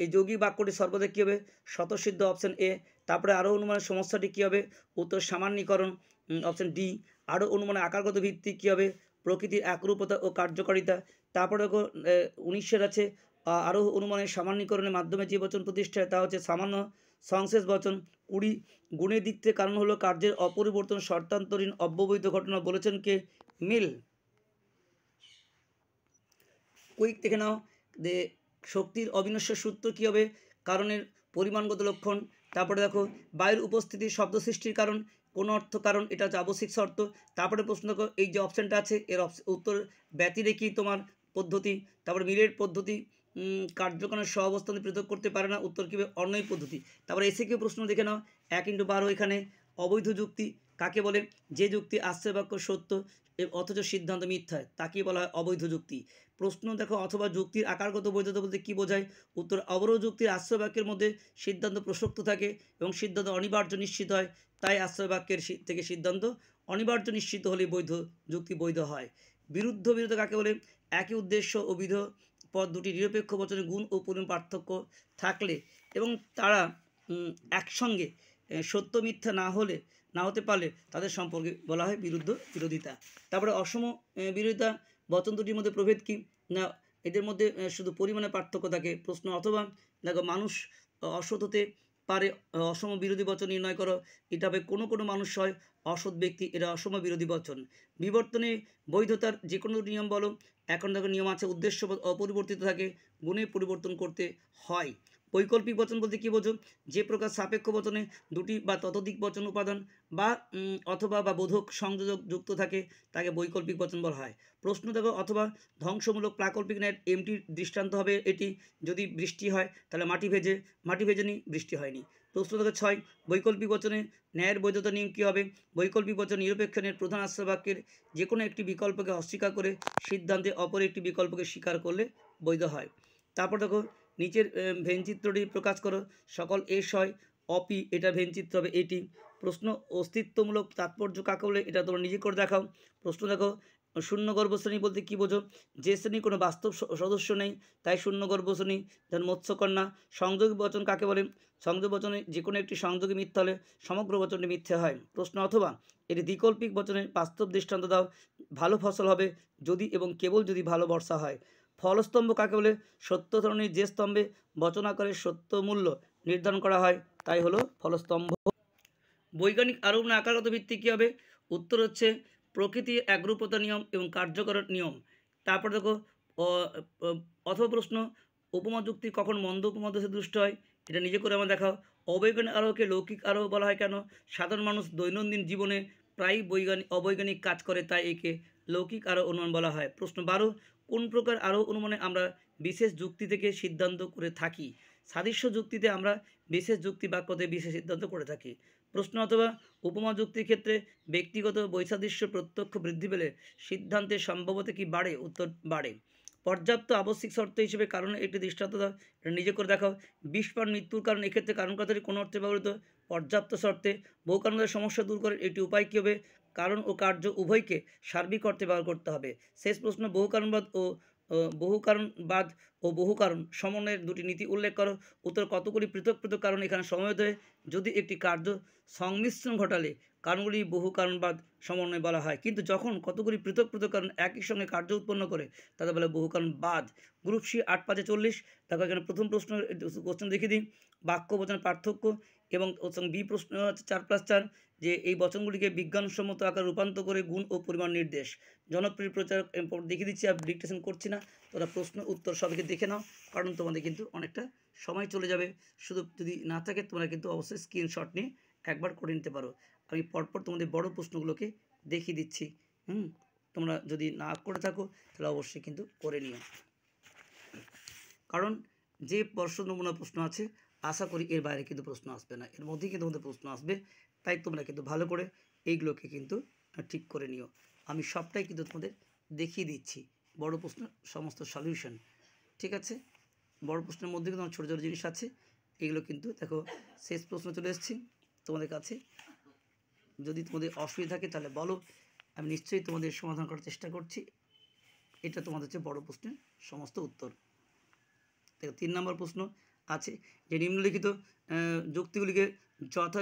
এই যৌগিক বাক্যটি সর্বদা কী হবে, স্বতঃসিদ্ধ, অপশান এ। তারপরে আরও অনুমানের সমস্যাটি কী হবে, উত্তর সামান্যীকরণ, অপশান ডি। আরও অনুমানের আকারগত ভিত্তি কী হবে, প্রকৃতির একরূপতা ও কার্যকারিতা। তারপরে দেখো 19-এর আছে আরও অনুমানের সামান্যীকরণের মাধ্যমে যে বচন প্রতিষ্ঠা তা হচ্ছে সামান্য সংশ্লেষ বচন। 20 গুণের দিক থেকে কারণ হলো কার্যের অপরিবর্তন শর্তান্তরীণ অব্যবহিত ঘটনা, বলেছেন কে, মিল। কুইক দেখে নাও যে শক্তির অবিনশ্বর সূত্র কী হবে, কারণের পরিমাণগত লক্ষণ। তারপরে দেখো বায়ুর উপস্থিতি শব্দ সৃষ্টির কারণ, কোন অর্থ কারণ, এটা হচ্ছে আবশ্যিক শর্ত। তারপরে প্রশ্ন দেখো এই যে অপশানটা আছে এর উত্তর ব্যতিরেকি তোমার পদ্ধতি। তারপরে মিলের পদ্ধতি কার্যক্রমের সহাবস্থান পৃথক করতে পারে না, উত্তর কী হবে, অন্যই পদ্ধতি। তারপরে এসে কেউ প্রশ্ন দেখে নাও 1x12 এখানে অবৈধ যুক্তি কাকে বলে, যে যুক্তি আশ্রয় বাক্য সত্য অথচ সিদ্ধান্ত মিথ্যা তাকেই বলা হয় অবৈধ যুক্তি। প্রশ্ন দেখো অথবা যুক্তির আকারগত বৈধতা বলতে কী বোঝায়, উত্তর অবরোধ যুক্তির আশ্রয় বাক্যের মধ্যে সিদ্ধান্ত প্রসক্ত থাকে এবং সিদ্ধান্ত অনিবার্য নিশ্চিত হয়, তাই আশ্রয় বাক্যের থেকে সিদ্ধান্ত অনিবার্য নিশ্চিত হলে বৈধ যুক্তি বৈধ হয়। বিরুদ্ধ বিরোধ কাকে বলে, একই উদ্দেশ্য ও বিধ পদ দুটি নিরপেক্ষ বচনে গুণ ও পরিমাণ পার্থক্য থাকলে এবং তারা একসঙ্গে সত্য মিথ্যা না হতে পারলে তাদের সম্পর্কে বলা হয় বিরুদ্ধ বিরোধিতা। তারপরে অসম বিরোধিতা বচন দুটির মধ্যে প্রভেদ কি না, এদের মধ্যে শুধু পরিমাণে পার্থক্য থাকে। প্রশ্ন অথবা দেখো মানুষ অসৎ হতে পারে, অসম বিরোধী বচন নির্ণয় করো, এটা হবে কোনো কোনো মানুষ হয় অসৎ ব্যক্তি, এটা অসম বিরোধী বচন। বিবর্তনে বৈধতার যে কোনো নিয়ম বলো, এখন দেখো নিয়ম আছে উদ্দেশ্য অপরিবর্তিত থাকে, গুণে পরিবর্তন করতে হয়। বৈকল্পিক বচন বলতে কী বোঝো, যে প্রকার সাপেক্ষ বচনে দুটি বা ততোধিক বচন উপাদান বা অথবা বা বোধক সংযোজক যুক্ত থাকে তাকে বৈকল্পিক বচন বলা হয়। প্রশ্ন দেখো অথবা ধ্বংসমূলক প্রাকল্পিক ন্যায় এমটির দৃষ্টান্ত হবে এটি, যদি বৃষ্টি হয় তাহলে মাটি ভেজেনি, বৃষ্টি হয়নি। প্রশ্ন দেখো 6 বৈকল্পিক বচনে ন্যায়ের বৈধতা নিয়ম কী হবে, বৈকল্পিক বচন নিরপেক্ষ ন্যায়ের প্রধান আশ্রয় বাক্যের যে কোনো একটি বিকল্পকে অস্বীকার করে সিদ্ধান্তে অপর একটি বিকল্পকে স্বীকার করলে বৈধ হয়। তারপর দেখো নিচের ভেনচিত্রটি প্রকাশ করো, সকল এস হয় অপি, এটা ভেনচিত্র হবে এটি। প্রশ্ন অস্তিত্বমূলক তাৎপর্য কাকে বলে, এটা তোমরা নিজে করে দেখাও। প্রশ্ন দেখো শূন্যগর্ভ শ্রেণী বলতে কী বোঝো, যে শ্রেণীর কোনো বাস্তব সদস্য নেই তাই শূন্যগর্ভ শ্রেণী, যেমন মৎস্যকন্যা। সংযোগী বচন কাকে বলে, সংযোগ বচনে যে কোনো একটি সংযোগী মিথ্যা হলে সমগ্র বচনটি মিথ্যে হয়। প্রশ্ন অথবা এটি দ্বিকল্পিক বচনের বাস্তব দৃষ্টান্ত দাও, ভালো ফসল হবে যদি এবং কেবল যদি ভালো বর্ষা হয়। ফলস্তম্ভ কাকে বলে, সত্য ধরনের যে স্তম্ভে বচন আকারে সত্য মূল্য নির্ধারণ করা হয় তাই হলো ফলস্তম্ভ। বৈজ্ঞানিক আরোপ না আকারগত ভিত্তি কী হবে, উত্তর হচ্ছে প্রকৃতির একরূপতা নিয়ম এবং কার্যকর নিয়ম। তারপর দেখো অথবা প্রশ্ন উপমা যুক্তি কখন মন্দ উপমা দোষে দুষ্ট হয়, এটা নিজে করে আমার দেখাও। অবৈজ্ঞানিক আরোহকে লৌকিক আরোহ বলা হয় কেন, সাধারণ মানুষ দৈনন্দিন জীবনে প্রায়ই অবৈজ্ঞানিক কাজ করে তাই একে লৌকিক আরোহ অনুমান বলা হয়। প্রশ্ন 12 কোন প্রকার আরোহ অনুমানে আমরা বিশেষ যুক্তি থেকে সিদ্ধান্ত করে থাকি, সাদৃশ্য যুক্তিতে আমরা বিশেষ যুক্তি বাক্যতে বিশেষ সিদ্ধান্ত করে থাকি। প্রশ্ন অথবা উপমা যুক্তির ক্ষেত্রে ব্যক্তিগত বৈসাদৃশ্য প্রত্যক্ষ বৃদ্ধি পেলে সিদ্ধান্তের সম্ভাব্যতা কি বাড়ে, উত্তর বাড়ে। পর্যাপ্ত আবশ্যিক শর্ত হিসেবে কারণ একটি দৃষ্টান্ত দাও, এটা নিজে করে দেখাও। বিষপান মৃত্যুর কারণ, এক্ষেত্রে কারণ কথাটি কোন অর্থে ব্যবহৃত, পর্যাপ্ত শর্তে। বহু কারণের সমস্যা দূর করে একটি উপায় কী হবে, কারণ ও কার্য উভয়কে সার্বিক অর্থে ব্যবহার করতে হবে। শেষ প্রশ্ন বহু কারণবাদ ও বহু কারণ সমন্বয়ের দুটি নীতি উল্লেখ করো, উত্তর কতগুলি পৃথক পৃথক কারণ এখানে সমবেত হয়ে যদি একটি কার্য সংমিশ্রণ ঘটালে কারণগুলি বহু কারণবাদ সমন্বয় বলা হয়, কিন্তু যখন কতগুলি পৃথক পৃথক কারণ একই সঙ্গে কার্য উৎপন্ন করে তাদের বলে বহু কারণবাদ। গ্রুপ সি 8-5-40 দেখো এখানে প্রথম প্রশ্ন কোশ্চেন দেখিয়ে দিই, বাক্য বচনের পার্থক্য এবং বি প্রশ্ন হচ্ছে 4+4 যে এই বচনগুলিকে বিজ্ঞানসম্মত আকার রূপান্তর করে গুণ ও পরিমাণ নির্দেশ। জনপ্রিয় প্রচার দেখিয়ে দিচ্ছি, আর ডিকটেশন করছি না, তোমরা প্রশ্ন উত্তর সবাইকে দেখে নাও, কারণ তোমাদের কিন্তু অনেকটা সময় চলে যাবে। শুধু যদি না থাকে তোমরা কিন্তু অবশ্যই স্ক্রিনশট নিয়ে একবার করে নিতে পারো। আমি পরপর তোমাদের বড় প্রশ্নগুলোকে দেখিয়ে দিচ্ছি, তোমরা যদি না করে থাকো তাহলে অবশ্যই কিন্তু করে নিও, কারণ যে নমুনা প্রশ্ন আছে আশা করি এর বাইরে কিন্তু প্রশ্ন আসবে না, এর মধ্যেই কিন্তু তোমাদের প্রশ্ন আসবে, তাই তোমরা কিন্তু ভালো করে এইগুলোকে কিন্তু ঠিক করে নিও। আমি সবটাই কিন্তু তোমাদের দেখিয়ে দিচ্ছি, বড় প্রশ্নের সমস্ত সলিউশন। ঠিক আছে, বড় প্রশ্নের মধ্যে কিন্তু ছোটো ছোটো জিনিস আছে, এগুলো কিন্তু দেখো শেষ প্রশ্ন চলে এসেছি তোমাদের কাছে। যদি তোমাদের অসুবিধা থাকে তাহলে বলো, আমি নিশ্চয়ই তোমাদের সমাধান করার চেষ্টা করছি। এটা তোমাদের হচ্ছে বড় প্রশ্নের সমস্ত উত্তর। দেখো 3 নম্বর প্রশ্ন আছে যে নিম্নলিখিত যুক্তিগুলিকে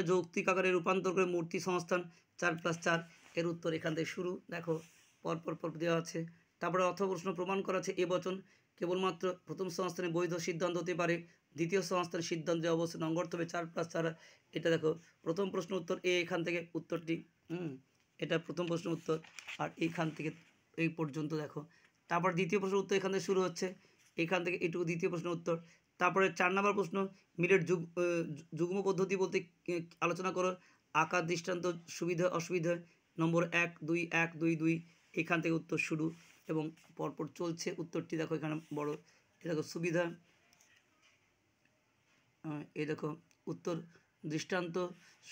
যৌক্তিক আকারে রূপান্তর করে মূর্তি সংস্থান 4+4 এর উত্তর এখান থেকে শুরু। দেখো পর দেওয়া আছে। তারপরে অথবা প্রশ্ন প্রমাণ করা আছে এ বচন কেবলমাত্র প্রথম সংস্থানে বৈধ সিদ্ধান্ত হতে পারে, দ্বিতীয় সংস্থানের সিদ্ধান্তে অবশ্যই নং করতে হবে 4+4। এটা দেখো প্রথম প্রশ্ন উত্তর এ, এখান থেকে উত্তরটি এটা প্রথম প্রশ্ন উত্তর, আর এইখান থেকে এই পর্যন্ত দেখো। তারপর দ্বিতীয় প্রশ্ন উত্তর এখান থেকে শুরু হচ্ছে, এখান থেকে এইটুকু দ্বিতীয় প্রশ্ন উত্তর। তারপরে 4 নম্বর প্রশ্ন মিলের যুগ্ম পদ্ধতি বলতে আলোচনা করো, আকার দৃষ্টান্ত সুবিধা অসুবিধা নম্বর 1 2 1 2 2 এখান থেকে উত্তর শুরু এবং পরপর চলছে উত্তরটি। দেখো এখানে বড়, এ দেখো সুবিধা, এই দেখো উত্তর দৃষ্টান্ত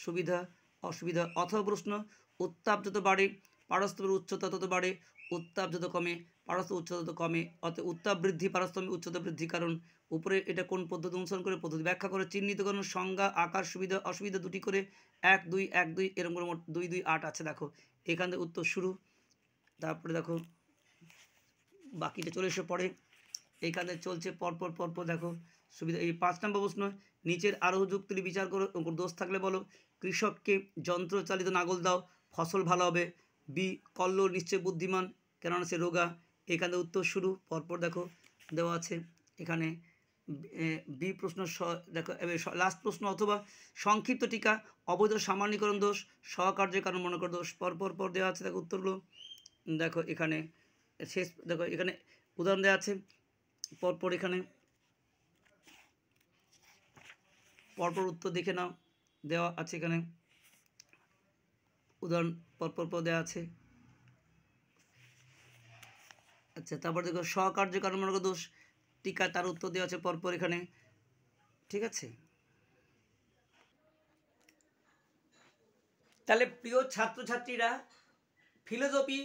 সুবিধা অসুবিধা। অথবা প্রশ্ন উত্তাপ যত বাড়ে পারস্তম্ভের উচ্চতা তত বাড়ে, উত্তাপ যত কমে পারস্তম্ভের উচ্চতা তত কমে, অতএব উত্তাপ বৃদ্ধি পারস্তম্ভের উচ্চতা বৃদ্ধি। কারণ উপরে এটা কোন পদ্ধতি অনুসরণ করে পদ্ধতি ব্যাখ্যা করে চিহ্নিত করুন সংজ্ঞা আকার সুবিধা অসুবিধা দুটি করে 1 2 1 2 এরকম করে মোট 2 2 8 আছে। দেখো এখান থেকে উত্তর শুরু। তারপরে দেখো বাকিটা চলে এসে পড়ে, এইখানে চলছে পরপর দেখো সুবিধা। এই 5 নম্বর প্রশ্ন নিচের আরোহ যুক্তি বিচার করো, দোষ থাকলে বলো। কৃষককে যন্ত্রচালিত নাঙল দাও ফসল ভালো হবে, বি কল্ল নিশ্চয় বুদ্ধিমান কেননা সে রোগা। এখানে উত্তর শুরু পরপর দেখো দেওয়া আছে। এখানে বি প্রশ্ন দেখো লাস্ট প্রশ্ন অথবা সংক্ষিপ্ত টিকা অবৈধ সামান্যীকরণ দোষ সহকার্যের কারণ মনে করো দোষ পর দেওয়া আছে। দেখো উত্তরগুলো দেখো এখানে শেষ, দেখো এখানে উদাহরণ দেওয়া আছে পরপর, এখানে পরপর উত্তর দেখে নাও দেওয়া আছে, এখানে উদাহরণ পরপর দেওয়া আছে। আচ্ছা তারপর দেখো সহকার্য কারণমূলক দোষ টিকা তার উত্তর দেওয়া আছে পরপর এখানে। ঠিক আছে, তাহলে প্রিয় ছাত্রছাত্রীরা ফিলোসফি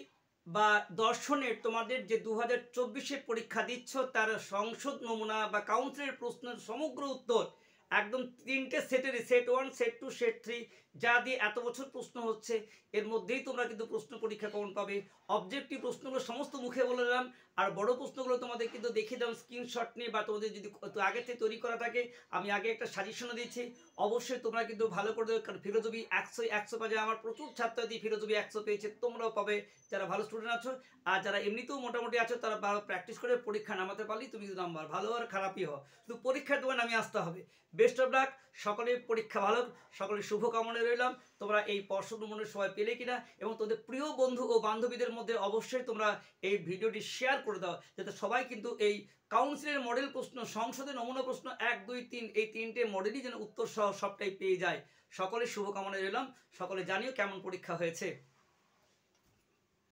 বা দর্শনের তোমাদের যে 2024-এ পরীক্ষা দিচ্ছ তার সংসদ নমুনা বা কাউন্সিলের প্রশ্নের সমগ্র উত্তর একদম 3টে সেটের, সেট 1 সেট 2 সেট 3 যা দিয়ে এত বছর প্রশ্ন হচ্ছে এর মধ্যেই তোমরা কিন্তু প্রশ্ন পরীক্ষা কমন পাবে। অবজেক্টিভ প্রশ্নগুলো সমস্ত মুখে বলে দিলাম, আর বড় প্রশ্নগুলো তোমাদের কিন্তু দেখিয়ে দিলাম স্ক্রিনশট নিয়ে, বা তোমাদের যদি আগে থেকে তৈরি করা থাকে আমি আগে একটা সাজেশনও দিয়েছি, অবশ্যই তোমরা কিন্তু ভালো করে দেবে। কারণ ফিলোসফি 100 পাবে, আমার প্রচুর ছাত্রছাত্রী ফিলোসফি 100 পেয়েছে, তোমরাও পাবে যারা ভালো স্টুডেন্ট আছো। আর যারা এমনিতেও মোটামুটি আছো তারা ভালো প্র্যাকটিস করে পরীক্ষা নামাতে পারলেই তুমি কিন্তু নাম্বার ভালো আর খারাপই হও, শুধু পরীক্ষার দোকানে নামিয়ে আসতে হবে। বেস্ট অফ লাক, সকলের পরীক্ষা ভালো, সকলের শুভকামনায় রইলাম। তোমরা এই পর্ষদ নমুনার সবাই পেলে কিনা, এবং তোদের প্রিয় বন্ধু ও বান্ধবীদের মধ্যে অবশ্যই তোমরা এই ভিডিওটি শেয়ার করে দাও যাতে সবাই কিন্তু এই কাউন্সিলের মডেল প্রশ্ন, সংসদের নমুনা প্রশ্ন 1 2 3 এই 3টে মডেলই যেন উত্তর সহ সবটাই পেয়ে যায়। সকলের শুভকামনায় রইলাম, সকলে জানিও কেমন পরীক্ষা হয়েছে।